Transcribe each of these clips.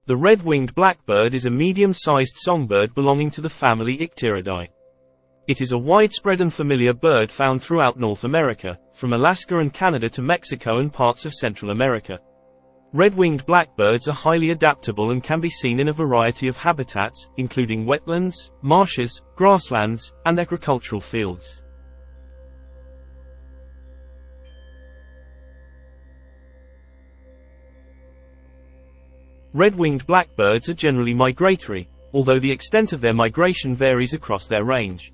The red-winged blackbird is a medium-sized songbird belonging to the family Icteridae. It is a widespread and familiar bird found throughout North America, from Alaska and Canada to Mexico and parts of Central America. Red-winged blackbirds are highly adaptable and can be seen in a variety of habitats, including wetlands, marshes, grasslands, and agricultural fields. Red-winged blackbirds are generally migratory, although the extent of their migration varies across their range.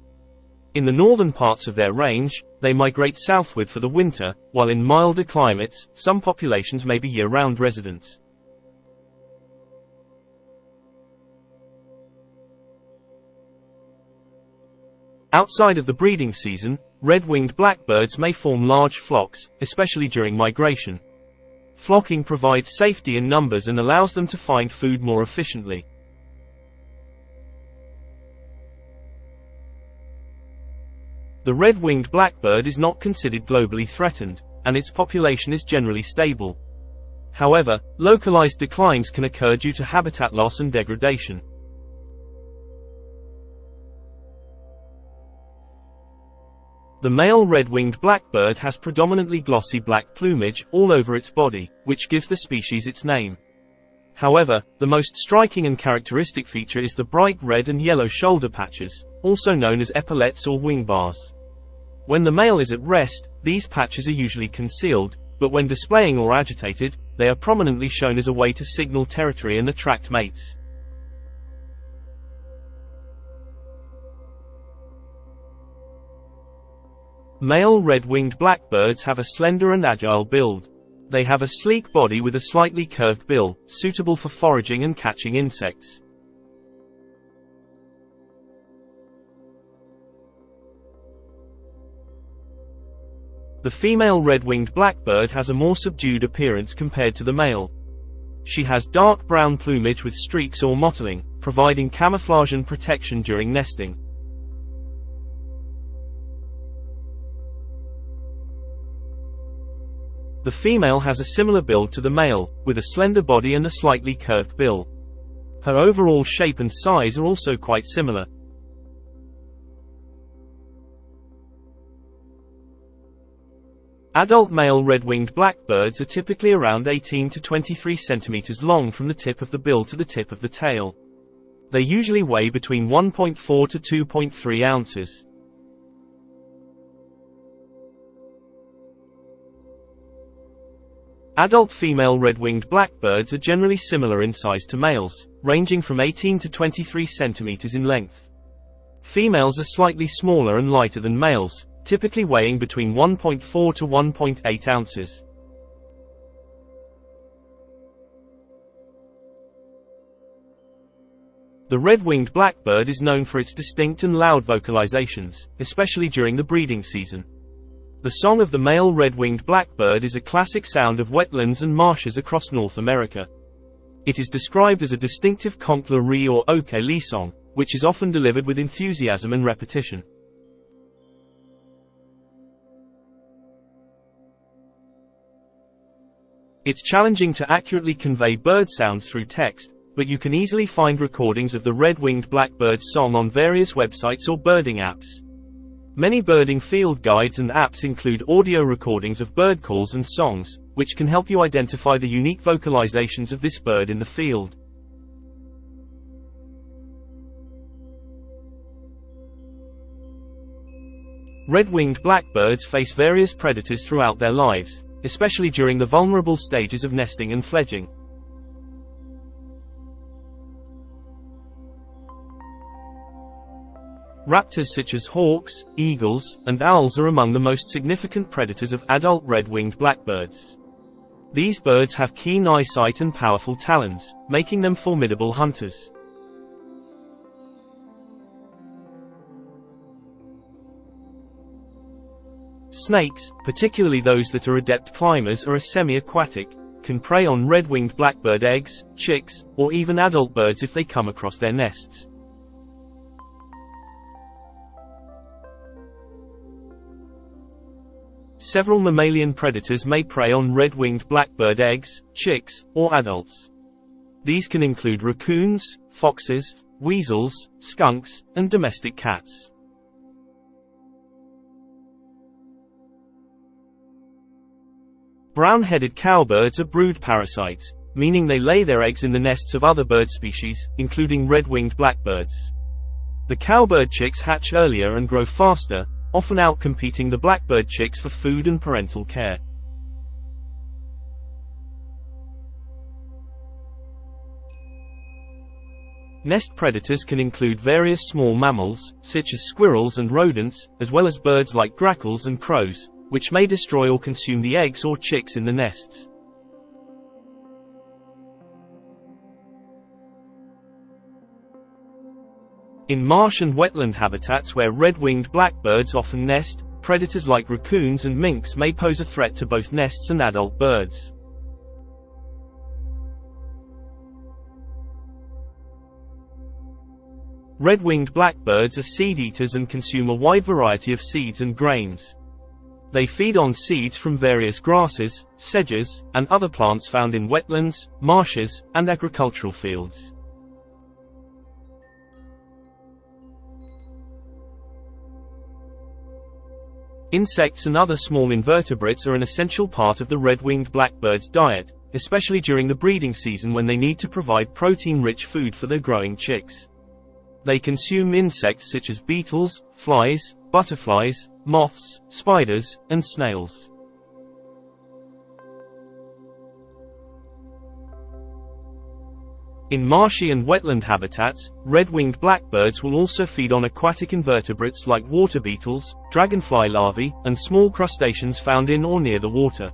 In the northern parts of their range, they migrate southward for the winter, while in milder climates, some populations may be year-round residents. Outside of the breeding season, red-winged blackbirds may form large flocks, especially during migration. Flocking provides safety in numbers and allows them to find food more efficiently. The red-winged blackbird is not considered globally threatened, and its population is generally stable. However, localized declines can occur due to habitat loss and degradation. The male red-winged blackbird has predominantly glossy black plumage all over its body, which gives the species its name. However, the most striking and characteristic feature is the bright red and yellow shoulder patches, also known as epaulettes or wing bars. When the male is at rest, these patches are usually concealed, but when displaying or agitated, they are prominently shown as a way to signal territory and attract mates. Male red-winged blackbirds have a slender and agile build. They have a sleek body with a slightly curved bill, suitable for foraging and catching insects. The female red-winged blackbird has a more subdued appearance compared to the male. She has dark brown plumage with streaks or mottling, providing camouflage and protection during nesting. The female has a similar build to the male, with a slender body and a slightly curved bill. Her overall shape and size are also quite similar. Adult male red-winged blackbirds are typically around 18 to 23 centimeters long from the tip of the bill to the tip of the tail. They usually weigh between 1.4 to 2.3 ounces. Adult female red-winged blackbirds are generally similar in size to males, ranging from 18 to 23 centimeters in length. Females are slightly smaller and lighter than males, typically weighing between 1.4 to 1.8 ounces. The red-winged blackbird is known for its distinct and loud vocalizations, especially during the breeding season. The song of the male red-winged blackbird is a classic sound of wetlands and marshes across North America. It is described as a distinctive conch-la-ri or oke-li song, which is often delivered with enthusiasm and repetition. It's challenging to accurately convey bird sounds through text, but you can easily find recordings of the red-winged blackbird's song on various websites or birding apps. Many birding field guides and apps include audio recordings of bird calls and songs, which can help you identify the unique vocalizations of this bird in the field. Red-winged blackbirds face various predators throughout their lives, especially during the vulnerable stages of nesting and fledging. Raptors such as hawks, eagles, and owls are among the most significant predators of adult red-winged blackbirds. These birds have keen eyesight and powerful talons, making them formidable hunters. Snakes, particularly those that are adept climbers or are semi-aquatic, can prey on red-winged blackbird eggs, chicks, or even adult birds if they come across their nests. Several mammalian predators may prey on red-winged blackbird eggs, chicks, or adults. These can include raccoons, foxes, weasels, skunks, and domestic cats. Brown-headed cowbirds are brood parasites, meaning they lay their eggs in the nests of other bird species, including red-winged blackbirds. The cowbird chicks hatch earlier and grow faster, often outcompeting the blackbird chicks for food and parental care. Nest predators can include various small mammals, such as squirrels and rodents, as well as birds like grackles and crows, which may destroy or consume the eggs or chicks in the nests. In marsh and wetland habitats where red-winged blackbirds often nest, predators like raccoons and minks may pose a threat to both nests and adult birds. Red-winged blackbirds are seed-eaters and consume a wide variety of seeds and grains. They feed on seeds from various grasses, sedges, and other plants found in wetlands, marshes, and agricultural fields. Insects and other small invertebrates are an essential part of the red-winged blackbird's diet, especially during the breeding season when they need to provide protein-rich food for their growing chicks. They consume insects such as beetles, flies, butterflies, moths, spiders, and snails. In marshy and wetland habitats, red-winged blackbirds will also feed on aquatic invertebrates like water beetles, dragonfly larvae, and small crustaceans found in or near the water.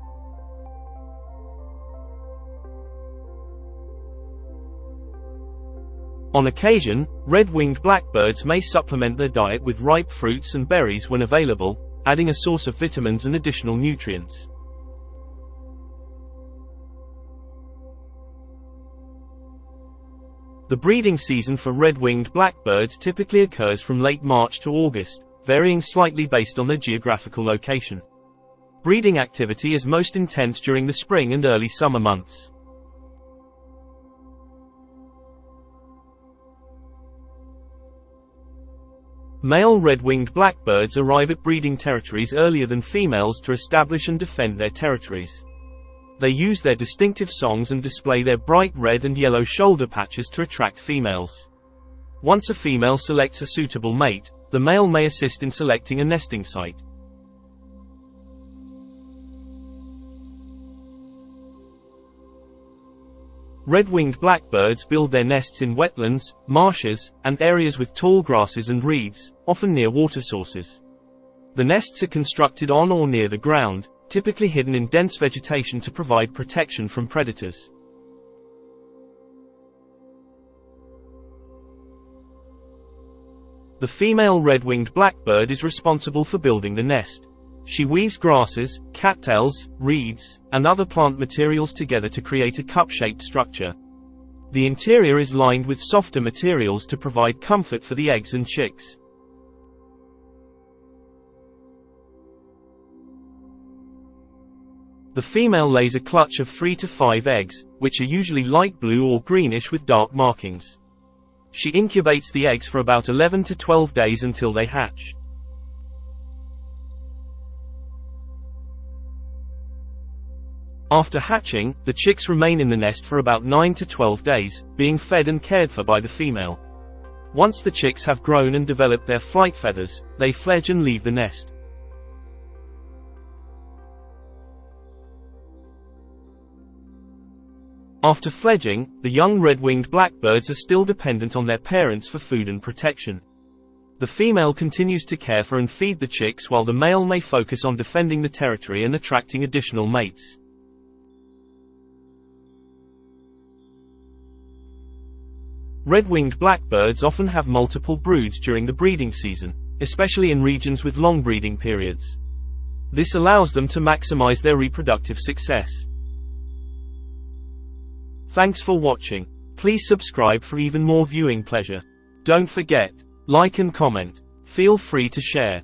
On occasion, red-winged blackbirds may supplement their diet with ripe fruits and berries when available, adding a source of vitamins and additional nutrients. The breeding season for red-winged blackbirds typically occurs from late March to August, varying slightly based on their geographical location. Breeding activity is most intense during the spring and early summer months. Male red-winged blackbirds arrive at breeding territories earlier than females to establish and defend their territories. They use their distinctive songs and display their bright red and yellow shoulder patches to attract females. Once a female selects a suitable mate, the male may assist in selecting a nesting site. Red-winged blackbirds build their nests in wetlands, marshes, and areas with tall grasses and reeds, often near water sources. The nests are constructed on or near the ground, typically hidden in dense vegetation to provide protection from predators. The female red-winged blackbird is responsible for building the nest. She weaves grasses, cattails, reeds, and other plant materials together to create a cup-shaped structure. The interior is lined with softer materials to provide comfort for the eggs and chicks. The female lays a clutch of 3 to 5 eggs, which are usually light blue or greenish with dark markings. She incubates the eggs for about 11 to 12 days until they hatch. After hatching, the chicks remain in the nest for about 9 to 12 days, being fed and cared for by the female. Once the chicks have grown and developed their flight feathers, they fledge and leave the nest. After fledging, the young red-winged blackbirds are still dependent on their parents for food and protection. The female continues to care for and feed the chicks while the male may focus on defending the territory and attracting additional mates. Red-winged blackbirds often have multiple broods during the breeding season, especially in regions with long breeding periods. This allows them to maximize their reproductive success. Thanks for watching. Please subscribe for even more viewing pleasure. Don't forget, like and comment. Feel free to share.